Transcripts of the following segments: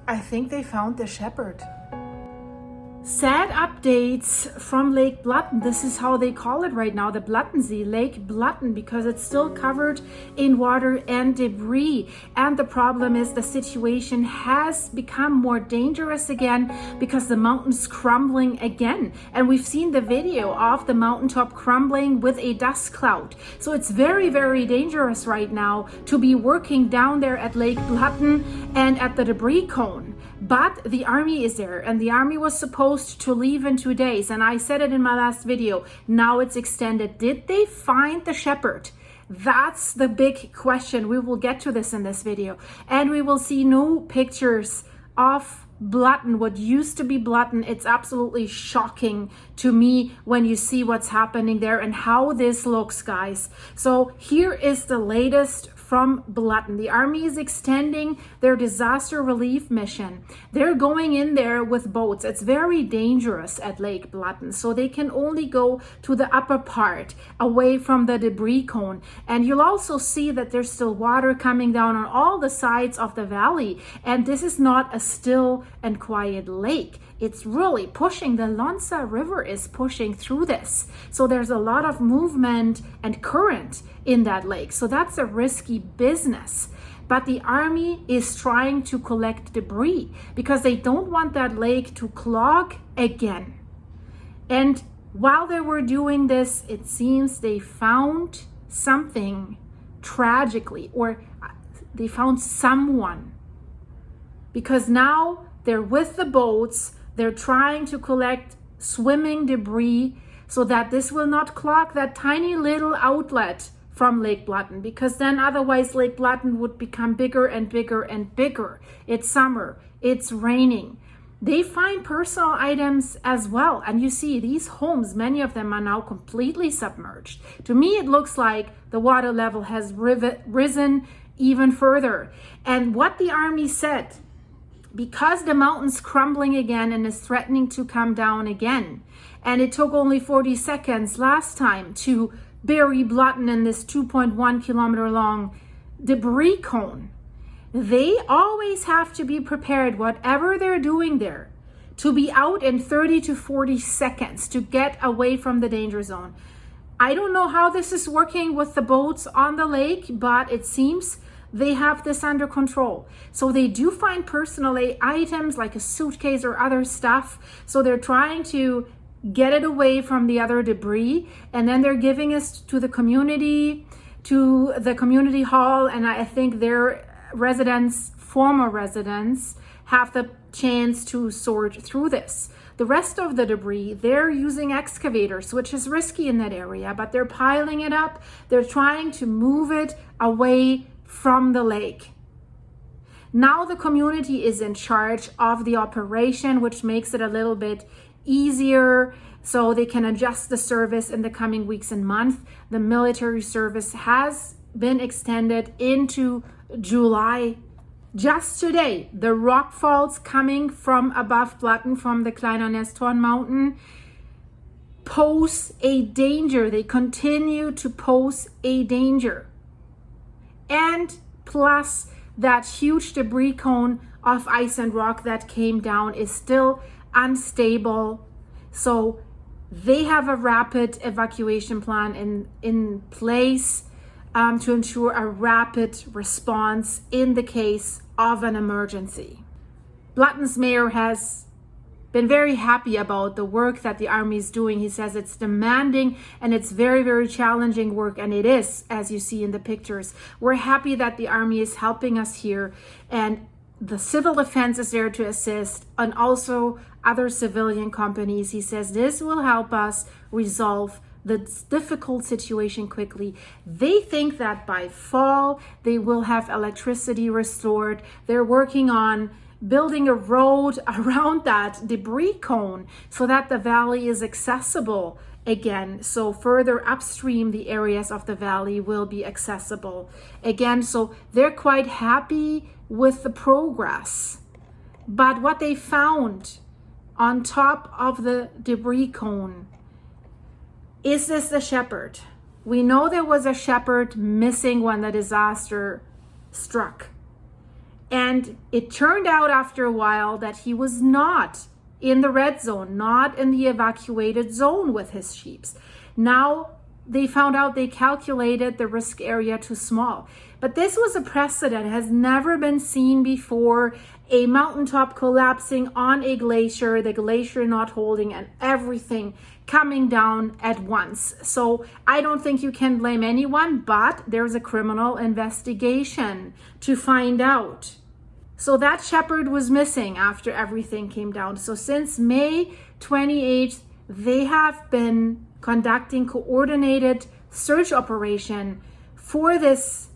I think they found the shepherd. Sad updates from Lake Blatten. This is how they call it right now, the Blattensee, Lake Blatten, because it's still covered in water and debris. And the problem is the situation has become more dangerous again because the mountain's crumbling again. And we've seen the video of the mountaintop crumbling with a dust cloud. So it's very, very dangerous right now to be working down there at Lake Blatten and at the debris cone. But the army is there, and the army was supposed to leave in 2 days. And I said it in my last video. Now it's extended. Did they find the shepherd? That's the big question. We will get to this in this video. And we will see new pictures of Blatten, what used to be Blatten. It's absolutely shocking to me when you see what's happening there and how this looks, guys. So here is the latest from Blatten. The army is extending their disaster relief mission. They're going in there with boats. It's very dangerous at Lake Blatten, so they can only go to the upper part away from the debris cone. And you'll also see that there's still water coming down on all the sides of the valley. And this is not a still and quiet lake. It's really pushing. The Landslide River is pushing through this. So there's a lot of movement and current in that lake. So that's a risky business. But the army is trying to collect debris because they don't want that lake to clog again. And while they were doing this, it seems they found something tragically, or they found someone, because now they're with the boats. They're trying to collect swimming debris so that this will not clog that tiny little outlet from Lake Blatten, because then otherwise Lake Blatten would become bigger and bigger and bigger. It's summer, it's raining. They find personal items as well. And you see these homes, many of them are now completely submerged. To me, it looks like the water level has risen even further. And what the army said, because the mountain's crumbling again and is threatening to come down again, and it took only 40 seconds last time to bury Blatten in this 2.1 kilometer long debris cone, they always have to be prepared, whatever they're doing there, to be out in 30 to 40 seconds to get away from the danger zone. I don't know how this is working with the boats on the lake, but it seems they have this under control. So they do find personal items like a suitcase or other stuff. So they're trying to get it away from the other debris, and then they're giving it to the community hall. And I think their residents, former residents, have the chance to sort through this. The rest of the debris, they're using excavators, which is risky in that area, but they're piling it up. They're trying to move it away from the lake. Now the community is in charge of the operation, which makes it a little bit easier, so they can adjust the service in the coming weeks and months. The military service has been extended into July. Just today, the rock falls coming from above Blatten, from the Kleiner Nesthorn Mountain, pose a danger. They continue to pose a danger. And plus, that huge debris cone of ice and rock that came down is still unstable. So they have a rapid evacuation plan in place to ensure a rapid response in the case of an emergency. Blatten's mayor has been very happy about the work that the army is doing. He says it's demanding and it's very, very challenging work, and it is, as you see in the pictures. We're happy that the army is helping us here, and the civil defense is there to assist, and also other civilian companies. He says this will help us resolve the difficult situation quickly. They think that by fall they will have electricity restored. They're working on building a road around that debris cone so that the valley is accessible again. So further upstream, the areas of the valley will be accessible again. So they're quite happy with the progress. But what they found on top of the debris cone, is this the shepherd? We know there was a shepherd missing when the disaster struck. And And it turned out after a while that he was not in the red zone, not in the evacuated zone with his sheep. Now they found out they calculated the risk area too small. But this was a precedent, it has never been seen before. A mountaintop collapsing on a glacier, the glacier not holding, and everything coming down at once. So I don't think you can blame anyone, but there's a criminal investigation to find out. So that shepherd was missing after everything came down. So since May 28th, they have been conducting coordinated search operation for this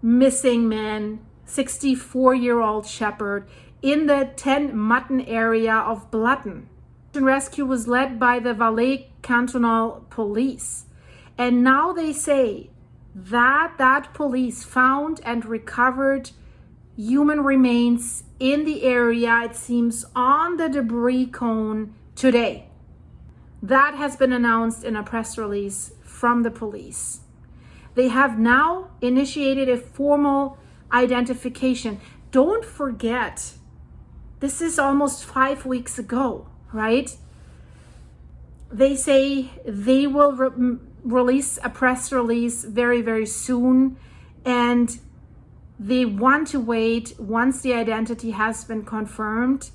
missing man, 64-year-old shepherd, in the 10 Mutton area of Blatten. The rescue was led by the Valais Cantonal Police. And now they say that police found and recovered human remains in the area, it seems, on the debris cone today. That has been announced in a press release from the police. They have now initiated a formal identification. Don't forget, this is almost 5 weeks ago, right? They say they will release a press release very, very soon, and they want to wait once the identity has been confirmed,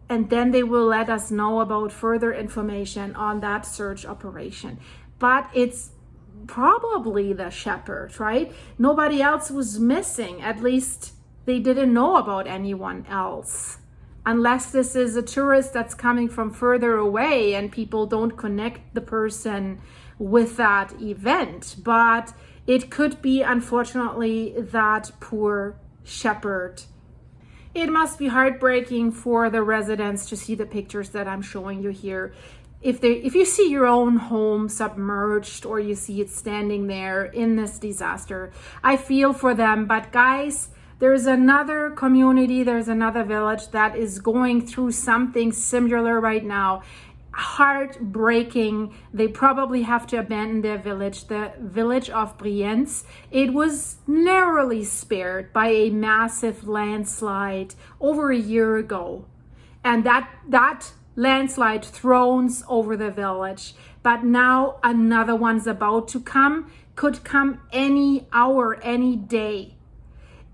and then they will let us know about further information on that search operation. But it's probably the shepherd, right? Nobody else was missing. At least they didn't know about anyone else. Unless this is a tourist that's coming from further away and people don't connect the person with that event. But it could be, unfortunately, that poor shepherd. It must be heartbreaking for the residents to see the pictures that I'm showing you here. If you see your own home submerged, or you see it standing there in this disaster, I feel for them. But guys, there's another community, there's another village that is going through something similar right now. Heartbreaking. They probably have to abandon their village, the village of Brienz. It was narrowly spared by a massive landslide over a year ago. And that landslide thrones over the village. But now another one's about to come, could come any hour, any day.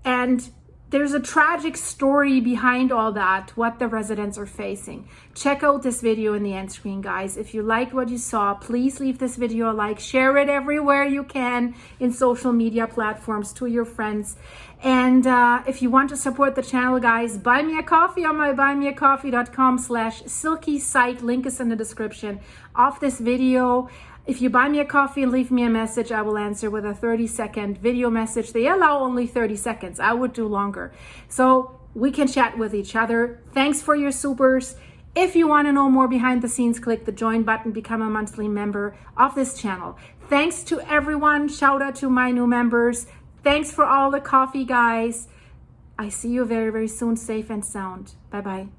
And there's a tragic story behind all that, what the residents are facing. Check out this video in the end screen, guys. If you liked what you saw, please leave this video a like, share it everywhere you can in social media platforms to your friends. And if you want to support the channel, guys, buy me a coffee on my buymeacoffee.com/silky site. Link is in the description of this video. If you buy me a coffee and leave me a message, I will answer with a 30-second video message. They allow only 30 seconds. I would do longer. So we can chat with each other. Thanks for your supers. If you want to know more behind the scenes, click the join button, become a monthly member of this channel. Thanks to everyone. Shout out to my new members. Thanks for all the coffee, guys. I see you very, very soon, safe and sound. Bye-bye.